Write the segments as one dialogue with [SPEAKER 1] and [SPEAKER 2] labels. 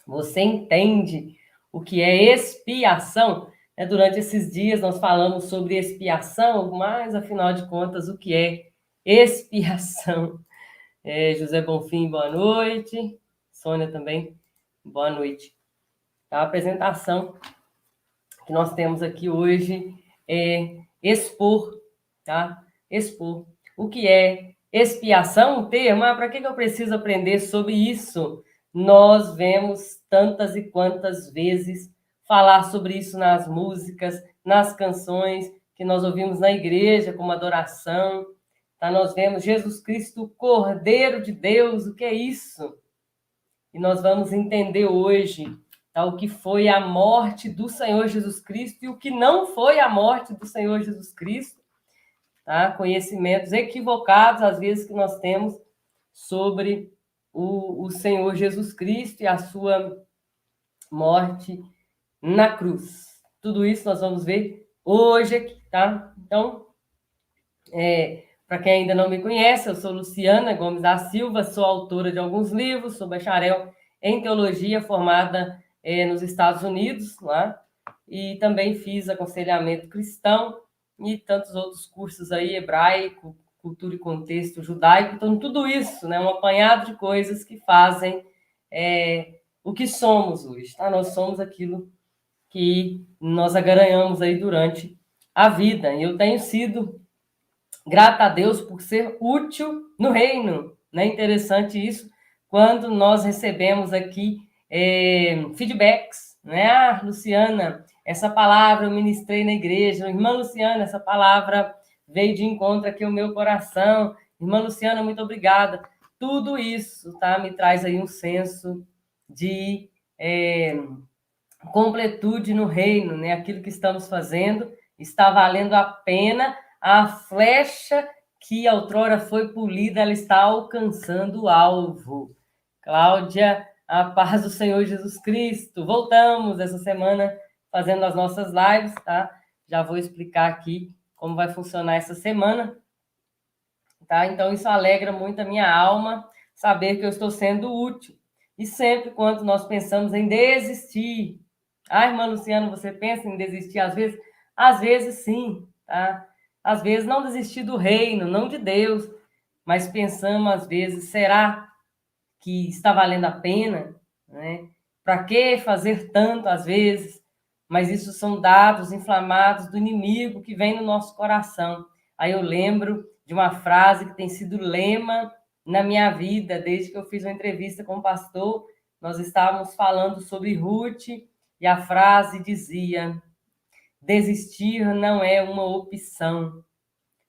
[SPEAKER 1] Você entende o que é expiação? Durante esses dias nós falamos sobre expiação, mas afinal de contas, o que é expiação? José Bonfim, boa noite. Sônia também, boa noite. A apresentação que nós temos aqui hoje é expor, tá? Expor. O que é expiação? O termo, para que eu preciso aprender sobre isso? Nós vemos tantas e quantas vezes falar sobre isso nas músicas, nas canções que nós ouvimos na igreja como adoração. Tá? Nós vemos Jesus Cristo, Cordeiro de Deus, o que é isso? E nós vamos entender hoje, tá, o que foi a morte do Senhor Jesus Cristo e o que não foi a morte do Senhor Jesus Cristo. Tá? Conhecimentos equivocados, às vezes, que nós temos sobre o Senhor Jesus Cristo e a sua morte na cruz. Tudo isso nós vamos ver hoje aqui, tá? Então, para quem ainda não me conhece, eu sou Luciana Gomes da Silva, sou autora de alguns livros, sou bacharel em teologia, formada nos Estados Unidos, lá, e também fiz aconselhamento cristão e tantos outros cursos aí, hebraico, cultura e contexto judaico, então tudo isso, né, um apanhado de coisas que fazem o que somos hoje, tá? Nós somos aquilo que nós agaranhamos aí durante a vida, e eu tenho sido grata a Deus por ser útil no reino. Não é interessante isso? Quando nós recebemos aqui feedbacks, né? Ah, Luciana, essa palavra eu ministrei na igreja. Irmã Luciana, essa palavra veio de encontro aqui ao meu coração. Irmã Luciana, muito obrigada. Tudo isso, tá? Me traz aí um senso de completude no reino, né? Aquilo que estamos fazendo está valendo a pena. A flecha que outrora foi polida, ela está alcançando o alvo. Cláudia, a paz do Senhor Jesus Cristo. Voltamos essa semana fazendo as nossas lives, tá? Já vou explicar aqui como vai funcionar essa semana, tá? Então, isso alegra muito a minha alma, saber que eu estou sendo útil. E sempre quando nós pensamos em desistir, irmã Luciana, você pensa em desistir às vezes? Às vezes sim, tá? Às vezes não desistir do reino, não de Deus, mas pensamos às vezes, será que está valendo a pena? Né? Para que fazer tanto às vezes? Mas isso são dados inflamados do inimigo que vem no nosso coração. Aí eu lembro de uma frase que tem sido lema na minha vida, desde que eu fiz uma entrevista com o pastor, nós estávamos falando sobre Ruth, e a frase dizia: desistir não é uma opção.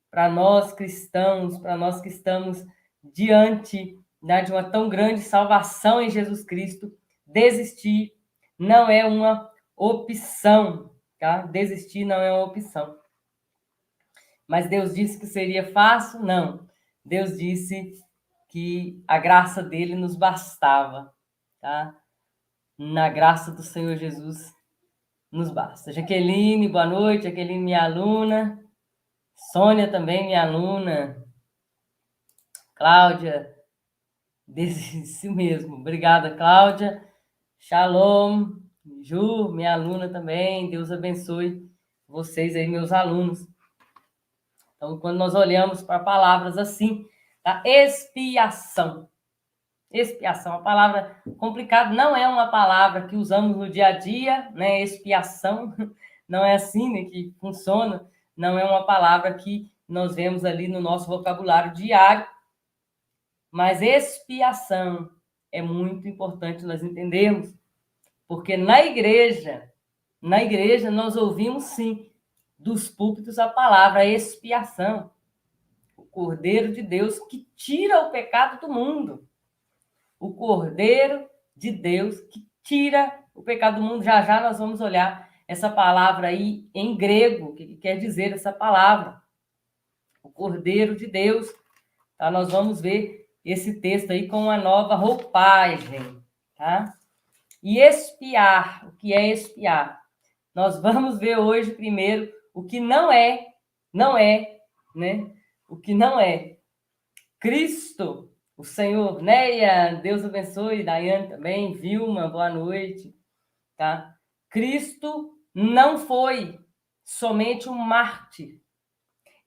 [SPEAKER 1] Para nós cristãos, para nós que estamos diante, né, de uma tão grande salvação em Jesus Cristo, desistir não é uma opção, tá? Desistir não é uma opção. Mas Deus disse que seria fácil? Não. Deus disse que a graça dele nos bastava, tá? Na graça do Senhor Jesus nos basta. Jaqueline, boa noite. Jaqueline, minha aluna. Sônia também, minha aluna. Cláudia, isso mesmo. Obrigada, Cláudia. Shalom. Ju, minha aluna também. Deus abençoe vocês aí, meus alunos. Então, quando nós olhamos para palavras assim, tá? Expiação. Expiação, uma palavra complicada, não é uma palavra que usamos no dia a dia, né? Expiação, não é assim, né, que funciona, não é uma palavra que nós vemos ali no nosso vocabulário diário, mas expiação é muito importante nós entendermos, porque na igreja nós ouvimos sim, dos púlpitos a palavra expiação, o Cordeiro de Deus que tira o pecado do mundo. O Cordeiro de Deus que tira o pecado do mundo. Já já nós vamos olhar essa palavra aí em grego, o que quer dizer essa palavra. O Cordeiro de Deus. Tá? Nós vamos ver esse texto aí com uma nova roupagem. Tá? E expiar. O que é expiar? Nós vamos ver hoje primeiro o que não é, né? O que não é. Cristo o Senhor. Neia, Deus abençoe. Daiane também. Vilma, boa noite. Tá? Cristo não foi somente um mártir.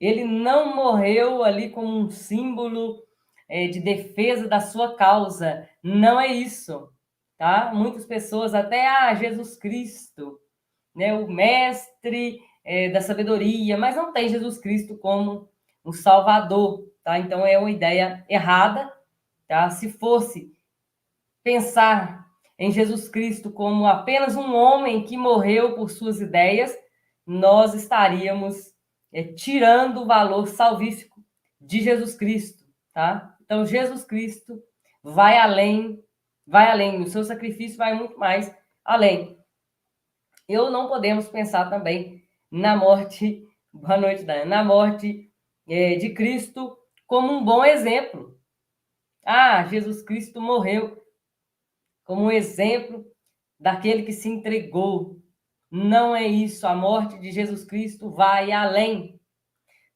[SPEAKER 1] Ele não morreu ali como um símbolo de defesa da sua causa. Não é isso. Tá? Muitas pessoas até, Jesus Cristo, né, o mestre da sabedoria, mas não tem Jesus Cristo como um salvador. Tá? Então é uma ideia errada. Tá? Se fosse pensar em Jesus Cristo como apenas um homem que morreu por suas ideias, nós estaríamos tirando o valor salvífico de Jesus Cristo, tá? Então, Jesus Cristo vai além, o seu sacrifício vai muito mais além. Não podemos pensar também na morte, boa noite, Dana, na morte de Cristo como um bom exemplo. Jesus Cristo morreu como um exemplo daquele que se entregou. Não é isso. A morte de Jesus Cristo vai além.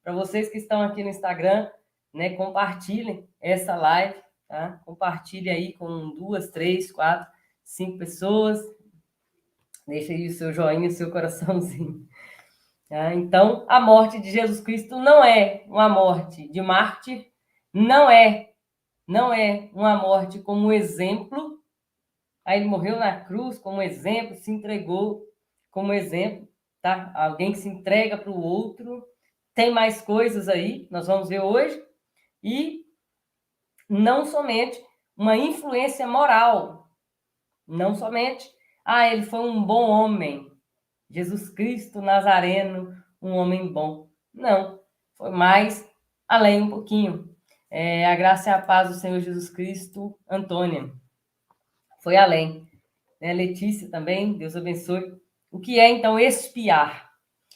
[SPEAKER 1] Para vocês que estão aqui no Instagram, né, compartilhem essa live, tá? Compartilhe aí com 2, 3, 4, 5 pessoas. Deixa aí o seu joinha, o seu coraçãozinho. Tá? Então, a morte de Jesus Cristo não é uma morte de mártir, não é uma morte como exemplo. Aí ele morreu na cruz como exemplo, se entregou como exemplo, tá? Alguém que se entrega para o outro. Tem mais coisas aí, nós vamos ver hoje. E não somente uma influência moral. Não somente, ele foi um bom homem. Jesus Cristo Nazareno, um homem bom. Não, foi mais além um pouquinho. A graça e a paz do Senhor Jesus Cristo, Antônia. Foi além. Letícia também, Deus abençoe. O que é, então, espiar?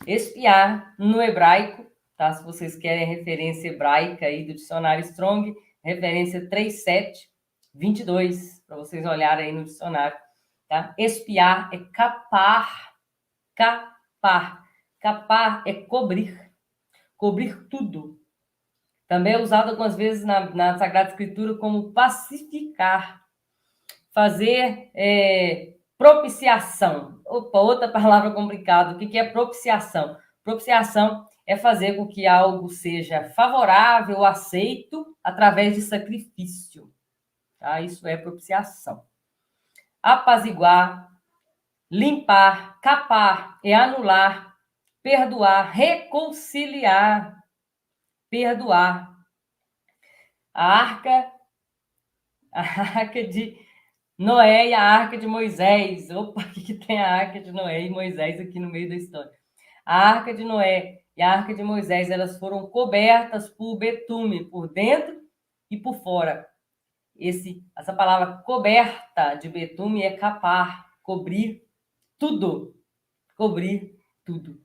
[SPEAKER 1] Espiar, no hebraico, tá? Se vocês querem a referência hebraica aí do dicionário Strong, referência 3722, para vocês olharem aí no dicionário, tá? Espiar é capar. Capar é cobrir tudo. Também é usado algumas vezes na Sagrada Escritura como pacificar, fazer propiciação. Outra palavra complicada. O que é propiciação? Propiciação é fazer com que algo seja favorável ou aceito através de sacrifício. Tá? Isso é propiciação. Apaziguar, limpar, capar é anular, perdoar, reconciliar, perdoar. A arca de Noé e a arca de Moisés. Opa, o que tem a arca de Noé e Moisés aqui no meio da história? A arca de Noé e a arca de Moisés, elas foram cobertas por betume, por dentro e por fora. Essa palavra coberta de betume é capar, cobrir tudo. Cobrir tudo.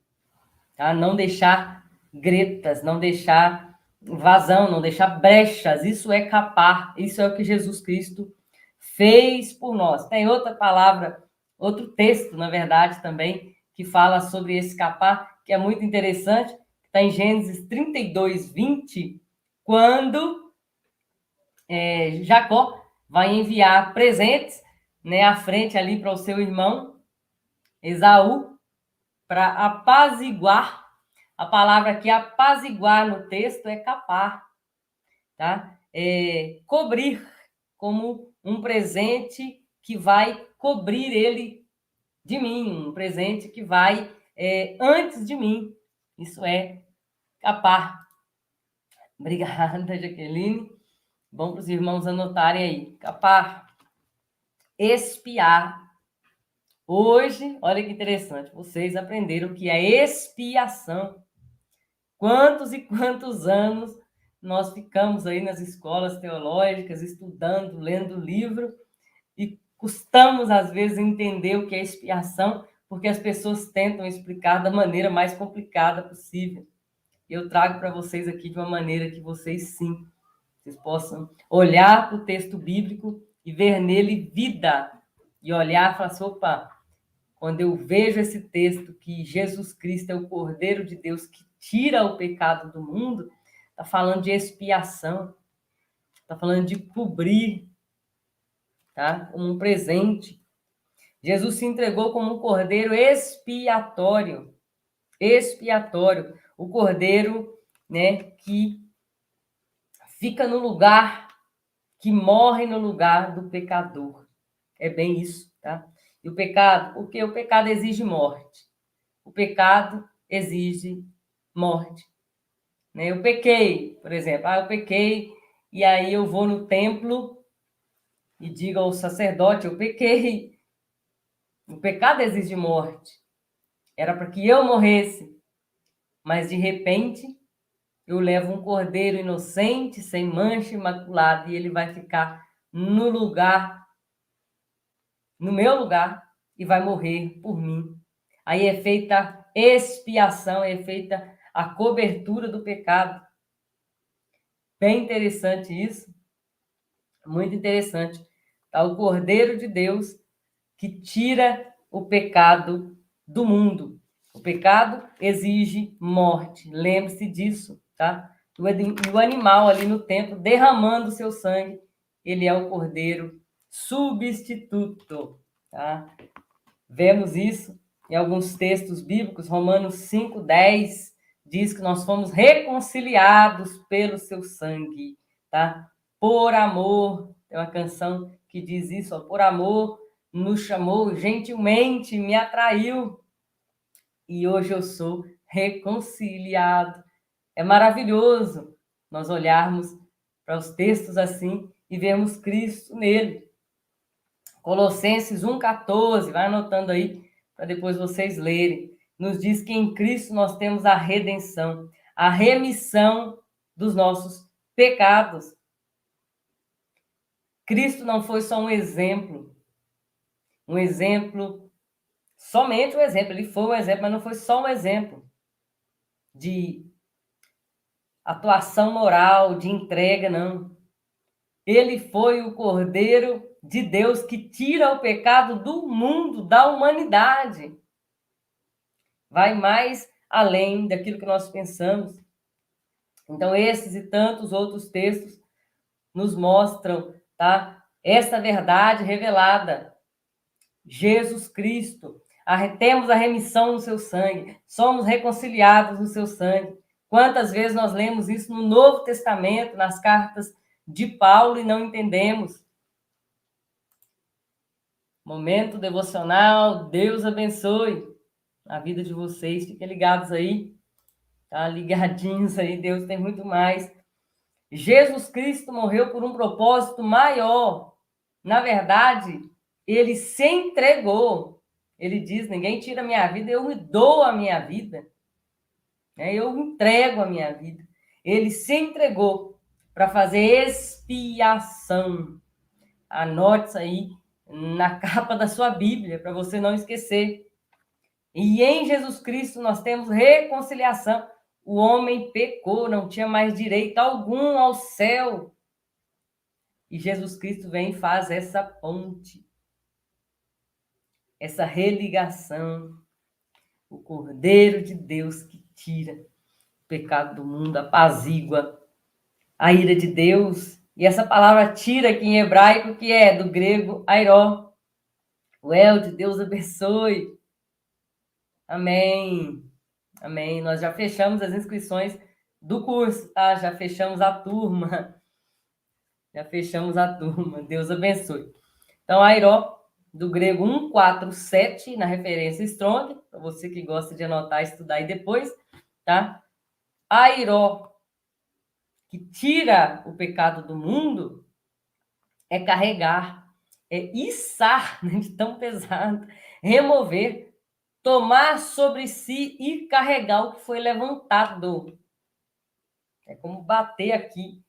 [SPEAKER 1] Tá? Não deixar gretas, não deixar vazão, não deixar brechas. Isso é capar, isso é o que Jesus Cristo fez por nós. Tem outra palavra, outro texto, na verdade, também, que fala sobre esse capar, que é muito interessante, está em Gênesis 32, 20, quando Jacó vai enviar presentes, né, à frente ali para o seu irmão Esaú, para apaziguar. A palavra aqui, apaziguar, no texto é capar, tá? Cobrir, como um presente que vai cobrir ele de mim, um presente que vai antes de mim. Isso é capar. Obrigada, Jaqueline. Bom para os irmãos anotarem aí. Capar. Espiar. Hoje, olha que interessante, vocês aprenderam o que é expiação. Quantos e quantos anos nós ficamos aí nas escolas teológicas, estudando, lendo livro, e custamos, às vezes, entender o que é expiação, porque as pessoas tentam explicar da maneira mais complicada possível. Eu trago para vocês aqui de uma maneira que vocês possam olhar para o texto bíblico e ver nele vida, e olhar e falar assim, opa, quando eu vejo esse texto que Jesus Cristo é o Cordeiro de Deus que tira o pecado do mundo, está falando de expiação. Está falando de cobrir, tá? Como um presente. Jesus se entregou como um cordeiro expiatório. Expiatório. O cordeiro, né, que fica no lugar, que morre no lugar do pecador. É bem isso, tá? E o pecado, porque o pecado exige morte. O pecado exige morte. Né? Eu pequei, por exemplo, eu pequei, e aí eu vou no templo e digo ao sacerdote, eu pequei. O pecado exige morte. Era para que eu morresse, mas de repente eu levo um cordeiro inocente, sem mancha, imaculado, e ele vai ficar no lugar, no meu lugar, e vai morrer por mim. Aí é feita expiação, é feita a cobertura do pecado. Bem interessante isso, muito interessante. Tá? O Cordeiro de Deus que tira o pecado do mundo. O pecado exige morte, lembre-se disso, tá? E o animal ali no templo, derramando o seu sangue, ele é o Cordeiro substituto, tá? Vemos isso em alguns textos bíblicos. Romanos 5:10 diz que nós fomos reconciliados pelo seu sangue, tá? Por amor, tem uma canção que diz isso, ó, por amor nos chamou gentilmente, me atraiu e hoje eu sou reconciliado. É maravilhoso nós olharmos para os textos assim e vermos Cristo nele. Colossenses 1,14, vai anotando aí para depois vocês lerem. Nos diz que em Cristo nós temos a redenção, a remissão dos nossos pecados. Cristo não foi só um exemplo, somente um exemplo. Ele foi um exemplo, mas não foi só um exemplo de atuação moral, de entrega, não. Ele foi o Cordeiro de Deus que tira o pecado do mundo, da humanidade. Vai mais além daquilo que nós pensamos. Então, esses e tantos outros textos nos mostram, tá? Essa verdade revelada. Jesus Cristo. Temos a remissão no seu sangue. Somos reconciliados no seu sangue. Quantas vezes nós lemos isso no Novo Testamento, nas cartas de Paulo, e não entendemos? Momento devocional. Deus abençoe a vida de vocês. Fiquem ligados aí, tá? Ligadinhos aí. Deus tem muito mais. Jesus Cristo morreu por um propósito maior. Na verdade, ele se entregou. Ele diz: ninguém tira a minha vida, eu me dou a minha vida. Eu entrego a minha vida. Ele se entregou para fazer expiação. Anote isso aí na capa da sua Bíblia, para você não esquecer. E em Jesus Cristo nós temos reconciliação. O homem pecou, não tinha mais direito algum ao céu. E Jesus Cristo vem e faz essa ponte, essa religação. O Cordeiro de Deus que tira o pecado do mundo, apazigua a ira de Deus. E essa palavra tira aqui em hebraico, que é do grego airó. O El de Deus abençoe. Amém. Amém. Nós já fechamos as inscrições do curso, tá? Já fechamos a turma. Já fechamos a turma. Deus abençoe. Então, airó, do grego 147, na referência Strong, para você que gosta de anotar, estudar aí depois, tá? Airó, que tira o pecado do mundo, é carregar, é içar, né, de tão pesado, remover, tomar sobre si e carregar o que foi levantado. É como bater aqui.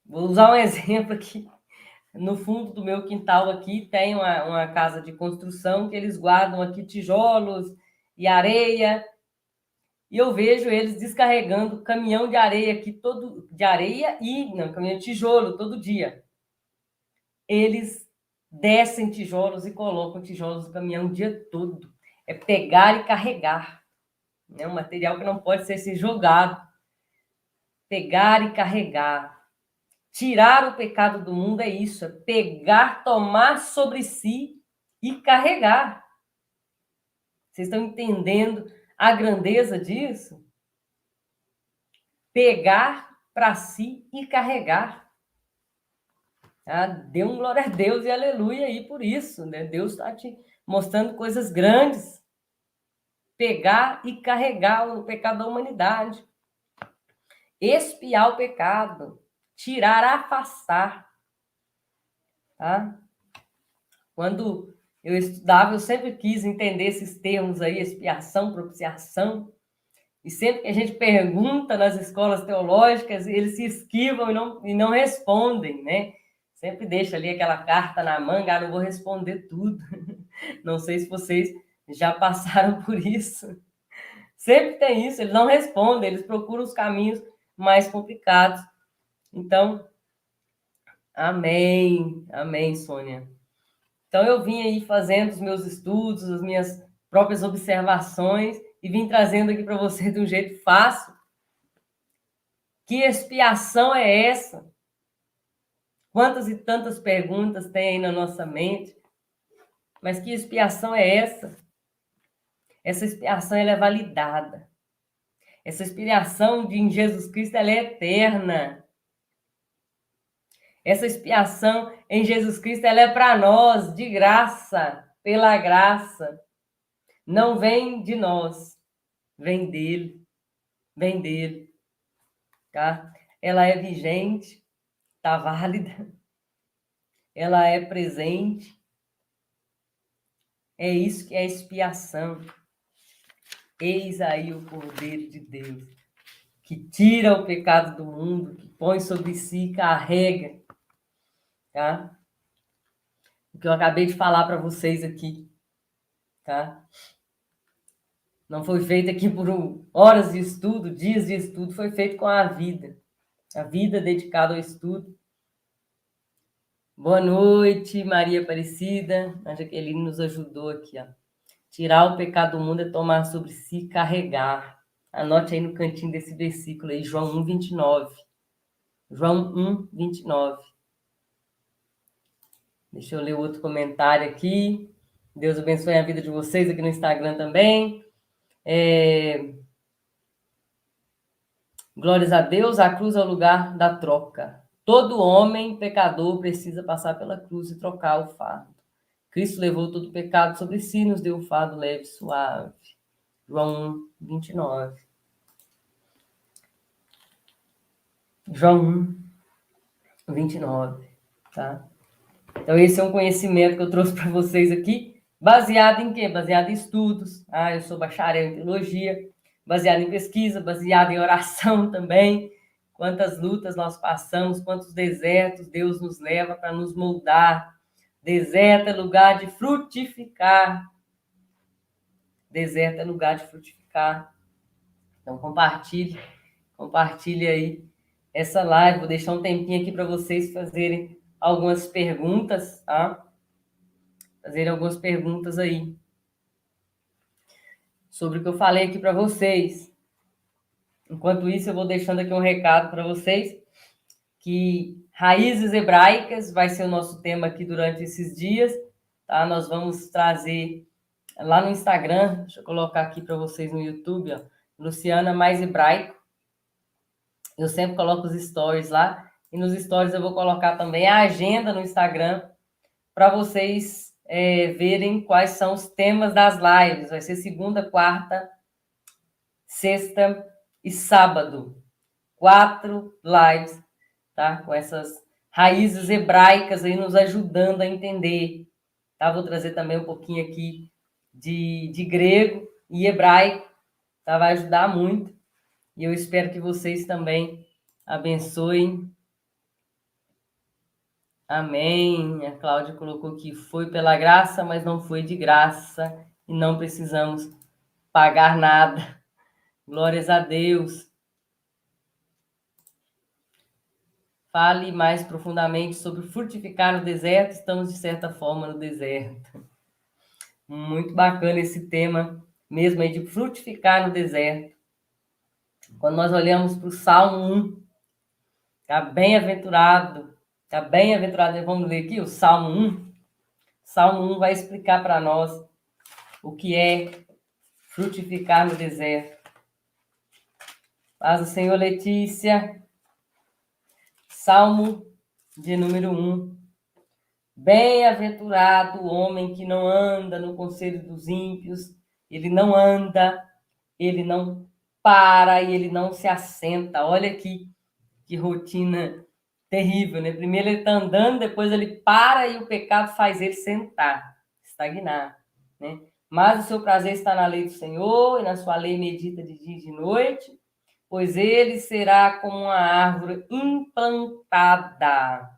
[SPEAKER 1] Vou usar um exemplo aqui. No fundo do meu quintal aqui tem uma casa de construção que eles guardam aqui tijolos e areia. E eu vejo eles descarregando caminhão de areia aqui caminhão de tijolo todo dia. Eles descem tijolos e colocam tijolos no caminhão o dia todo. É pegar e carregar. É um material que não pode ser jogado. Pegar e carregar. Tirar o pecado do mundo é isso, é pegar, tomar sobre si e carregar. Vocês estão entendendo a grandeza disso? Pegar para si e carregar. Ah, dê um glória a Deus e aleluia aí por isso, né? Deus está te mostrando coisas grandes. Pegar e carregar o pecado da humanidade. Expiar o pecado. Tirar, afastar. Tá? Quando eu estudava, eu sempre quis entender esses termos aí, expiação, propiciação. E sempre que a gente pergunta nas escolas teológicas, eles se esquivam e não respondem, né? Sempre deixa ali aquela carta na manga, não vou responder tudo. Não sei se vocês já passaram por isso. Sempre tem isso, eles não respondem, eles procuram os caminhos mais complicados. Então, amém, amém, Sônia. Então, eu vim aí fazendo os meus estudos, as minhas próprias observações e vim trazendo aqui para você de um jeito fácil. Que expiação é essa? Quantas e tantas perguntas tem aí na nossa mente? Mas que expiação é essa? Essa expiação ela é validada. Essa expiação em Jesus Cristo ela é eterna. Essa expiação em Jesus Cristo ela é para nós, de graça, pela graça. Não vem de nós, vem dele, vem dele, tá? Ela é vigente, tá válida, ela é presente. É isso que é expiação. Eis aí o Cordeiro de Deus, que tira o pecado do mundo, que põe sobre si e carrega, tá? O que eu acabei de falar para vocês aqui, tá? Não foi feito aqui por horas de estudo, dias de estudo, foi feito com a vida dedicada ao estudo. Boa noite, Maria Aparecida. A Jaqueline nos ajudou aqui, ó. Tirar o pecado do mundo é tomar sobre si e carregar. Anote aí no cantinho desse versículo aí, João 1, 29. João 1, 29. Deixa eu ler outro comentário aqui. Deus abençoe a vida de vocês aqui no Instagram também. Glórias a Deus, a cruz é o lugar da troca. Todo homem pecador precisa passar pela cruz e trocar o fardo. Cristo levou todo o pecado sobre si e nos deu um fardo leve e suave. João 1, 29. João 1, 29. Tá? Então, esse é um conhecimento que eu trouxe para vocês aqui, baseado em quê? Baseado em estudos. Ah, eu sou bacharel em teologia, baseado em pesquisa, baseado em oração também. Quantas lutas nós passamos, quantos desertos Deus nos leva para nos moldar. Deserto é lugar de frutificar. Deserto é lugar de frutificar. Então, compartilhe aí essa live. Vou deixar um tempinho aqui para vocês fazerem algumas perguntas, tá? Fazerem algumas perguntas aí sobre o que eu falei aqui para vocês. Enquanto isso, eu vou deixando aqui um recado para vocês, que raízes hebraicas vai ser o nosso tema aqui durante esses dias, tá? Nós vamos trazer lá no Instagram, deixa eu colocar aqui para vocês no YouTube, ó, Luciana Mais Hebraico. Eu sempre coloco os stories lá, e nos stories eu vou colocar também a agenda no Instagram, para vocês verem quais são os temas das lives. Vai ser segunda, quarta, sexta e sábado. 4 lives, tá? Com essas raízes hebraicas aí nos ajudando a entender. Tá? Vou trazer também um pouquinho aqui de grego e hebraico, tá? Vai ajudar muito. E eu espero que vocês também abençoem. Amém. A Cláudia colocou que foi pela graça, mas não foi de graça. E não precisamos pagar nada. Glórias a Deus. Fale mais profundamente sobre frutificar no deserto. Estamos, de certa forma, no deserto. Muito bacana esse tema mesmo aí de frutificar no deserto. Quando nós olhamos para o Salmo 1, Está bem-aventurado. Está bem-aventurado. Vamos ler aqui o Salmo 1. Salmo 1 vai explicar para nós o que é frutificar no deserto. Paz do Senhor, Letícia. Salmo de número 1. Bem-aventurado o homem que não anda no conselho dos ímpios, ele não anda, ele não para e ele não se assenta. Olha aqui que rotina terrível, né? Primeiro ele está andando, depois ele para e o pecado faz ele sentar, estagnar, né? Mas o seu prazer está na lei do Senhor e na sua lei medita de dia e de noite, pois ele será como uma árvore implantada.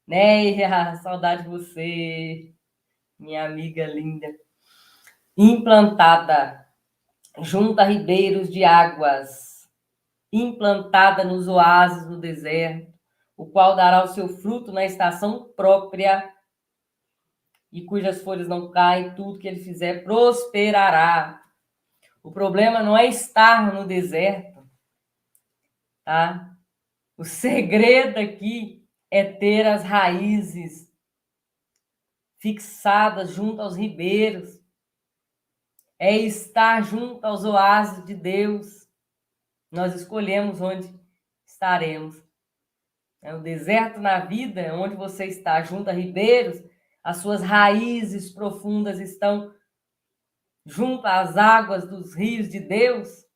[SPEAKER 1] Neia, saudade de você, minha amiga linda. Implantada junto a ribeiros de águas, implantada nos oásis do deserto, o qual dará o seu fruto na estação própria, e cujas folhas não caem, tudo que ele fizer prosperará. O problema não é estar no deserto, tá? O segredo aqui é ter as raízes fixadas junto aos ribeiros, é estar junto aos oásis de Deus. Nós escolhemos onde estaremos. O deserto na vida, onde você está junto a ribeiros, as suas raízes profundas estão junto às águas dos rios de Deus,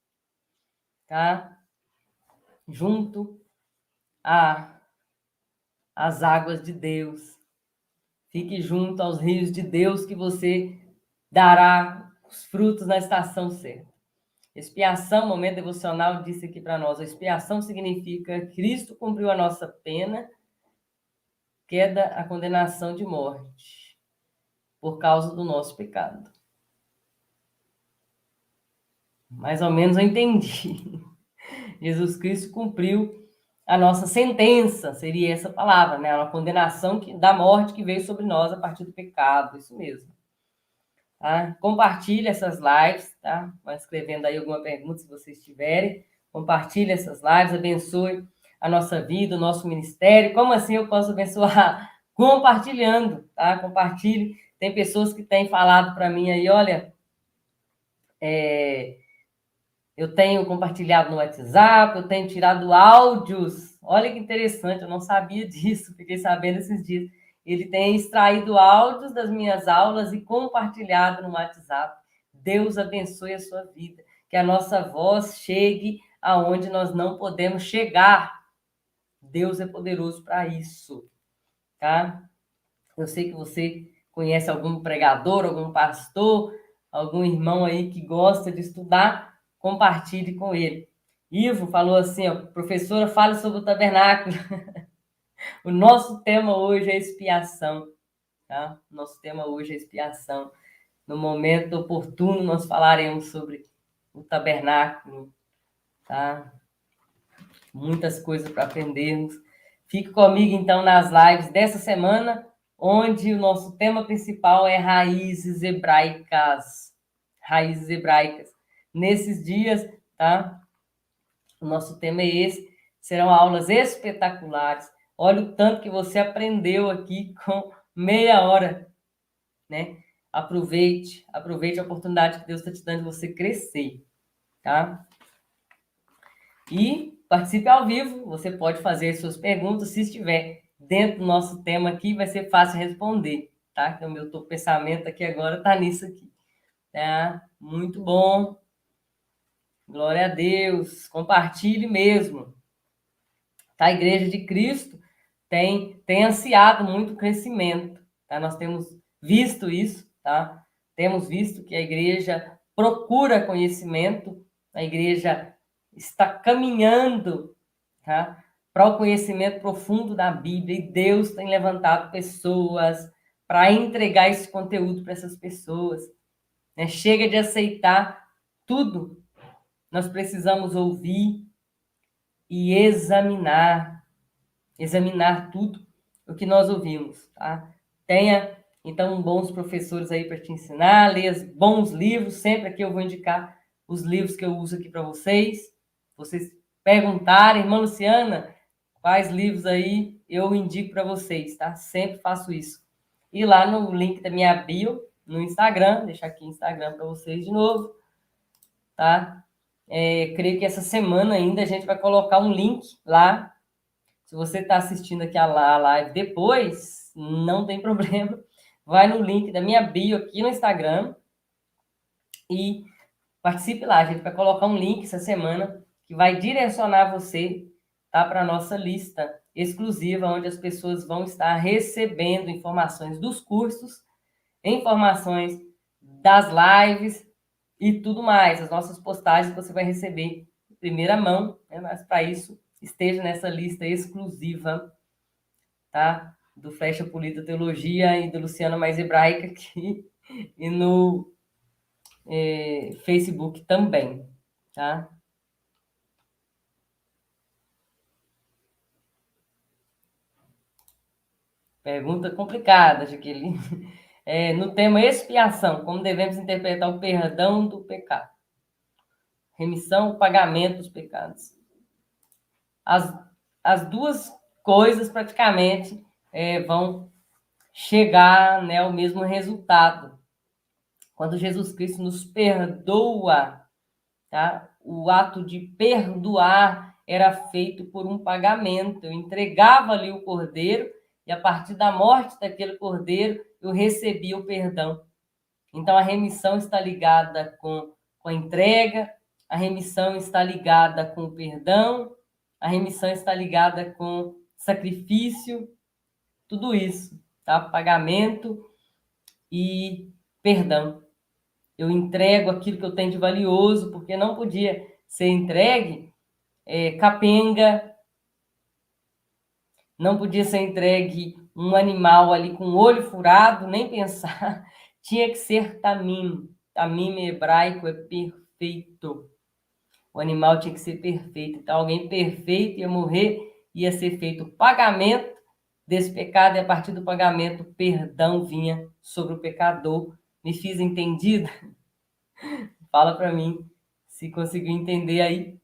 [SPEAKER 1] tá? Junto às águas de Deus. Fique junto aos rios de Deus que você dará os frutos na estação certa. Expiação, momento devocional, disse aqui para nós. A expiação significa que Cristo cumpriu a nossa pena, queda a condenação de morte, por causa do nosso pecado. Mais ou menos eu entendi. Jesus Cristo cumpriu a nossa sentença, seria essa palavra, né? A condenação da morte que veio sobre nós a partir do pecado, isso mesmo. Tá? Compartilhe essas lives, tá? Vai escrevendo aí alguma pergunta, se vocês tiverem. Compartilhe essas lives, abençoe a nossa vida, o nosso ministério. Como assim eu posso abençoar? Compartilhando, tá? Compartilhe. Tem pessoas que têm falado para mim aí, olha, eu tenho compartilhado no WhatsApp, eu tenho tirado áudios. Olha que interessante, eu não sabia disso, fiquei sabendo esses dias. Ele tem extraído áudios das minhas aulas e compartilhado no WhatsApp. Deus abençoe a sua vida. Que a nossa voz chegue aonde nós não podemos chegar. Deus é poderoso para isso, tá? Eu sei que você conhece algum pregador, algum pastor, algum irmão aí que gosta de estudar, compartilhe com ele. Ivo falou assim, ó, professora, fale sobre o tabernáculo. O nosso tema hoje é expiação, tá? Nosso tema hoje é expiação. No momento oportuno, nós falaremos sobre o tabernáculo, tá? Muitas coisas para aprendermos. Fique comigo, então, nas lives dessa semana, onde o nosso tema principal é raízes hebraicas. Raízes hebraicas. Nesses dias, tá? O nosso tema é esse. Serão aulas espetaculares. Olha o tanto que você aprendeu aqui com meia hora, né? Aproveite a oportunidade que Deus está te dando de você crescer, tá? E participe ao vivo, você pode fazer suas perguntas, se estiver dentro do nosso tema aqui, vai ser fácil responder, tá? Então, o meu pensamento aqui agora está nisso aqui, tá? Muito bom. Glória a Deus. Compartilhe mesmo. Tá? A Igreja de Cristo tem ansiado muito crescimento, tá? Nós temos visto isso, tá? Temos visto que a igreja procura conhecimento, a igreja está caminhando, tá? Para o conhecimento profundo da Bíblia, e Deus tem levantado pessoas para entregar esse conteúdo para essas pessoas, né? Chega de aceitar tudo, nós precisamos ouvir e examinar tudo o que nós ouvimos, tá? Tenha, então, bons professores aí para te ensinar, leia bons livros, sempre aqui eu vou indicar os livros que eu uso aqui para vocês perguntarem. Irmã Luciana, quais livros aí eu indico para vocês, tá? Sempre faço isso. E lá no link da minha bio, no Instagram, deixar aqui o Instagram para vocês de novo, tá? Creio que essa semana ainda a gente vai colocar um link lá. Se você está assistindo aqui a live depois, não tem problema. Vai no link da minha bio aqui no Instagram e participe lá. A gente vai colocar um link essa semana que vai direcionar você, tá, para a nossa lista exclusiva, onde as pessoas vão estar recebendo informações dos cursos, informações das lives e tudo mais. As nossas postagens você vai receber em primeira mão, né? Mas para isso, esteja nessa lista exclusiva, tá? Do Flecha Polita Teologia e do Luciana Mais Hebraica aqui e no Facebook também, tá? Pergunta complicada, Jaqueline. No tema expiação, como devemos interpretar o perdão do pecado? Remissão ou pagamento dos pecados? As duas coisas praticamente vão chegar, né, ao mesmo resultado. Quando Jesus Cristo nos perdoa, tá? O ato de perdoar era feito por um pagamento. Eu entregava ali o cordeiro e a partir da morte daquele cordeiro eu recebia o perdão. Então a remissão está ligada com a entrega, a remissão está ligada com o perdão, a remissão está ligada com sacrifício, tudo isso, tá? Pagamento e perdão. Eu entrego aquilo que eu tenho de valioso, porque não podia ser entregue capenga, não podia ser entregue um animal ali com o olho furado, nem pensar. Tinha que ser tamim. Tamim em hebraico é perfeito. O animal tinha que ser perfeito. Então, alguém perfeito ia morrer, ia ser feito o pagamento desse pecado, e a partir do pagamento, o perdão vinha sobre o pecador. Me fiz entendida? Fala para mim se conseguiu entender aí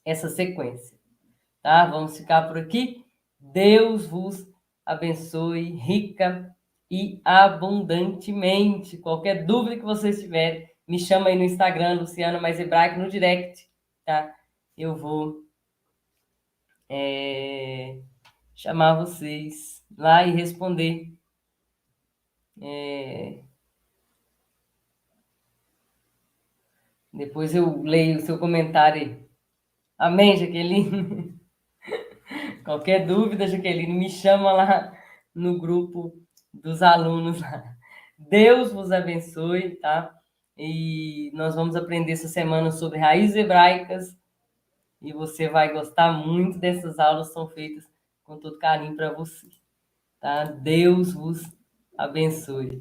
[SPEAKER 1] essa sequência. Tá? Vamos ficar por aqui. Deus vos abençoe rica e abundantemente. Qualquer dúvida que vocês tiverem, me chama aí no Instagram, Luciana Mais Hebraico, no direct, tá? Eu vou chamar vocês lá e responder. Depois eu leio o seu comentário aí. Amém, Jaqueline? Qualquer dúvida, Jaqueline, me chama lá no grupo dos alunos lá. Deus vos abençoe, tá? E nós vamos aprender essa semana sobre raízes hebraicas e você vai gostar muito dessas aulas, são feitas com todo carinho para você, tá? Deus vos abençoe.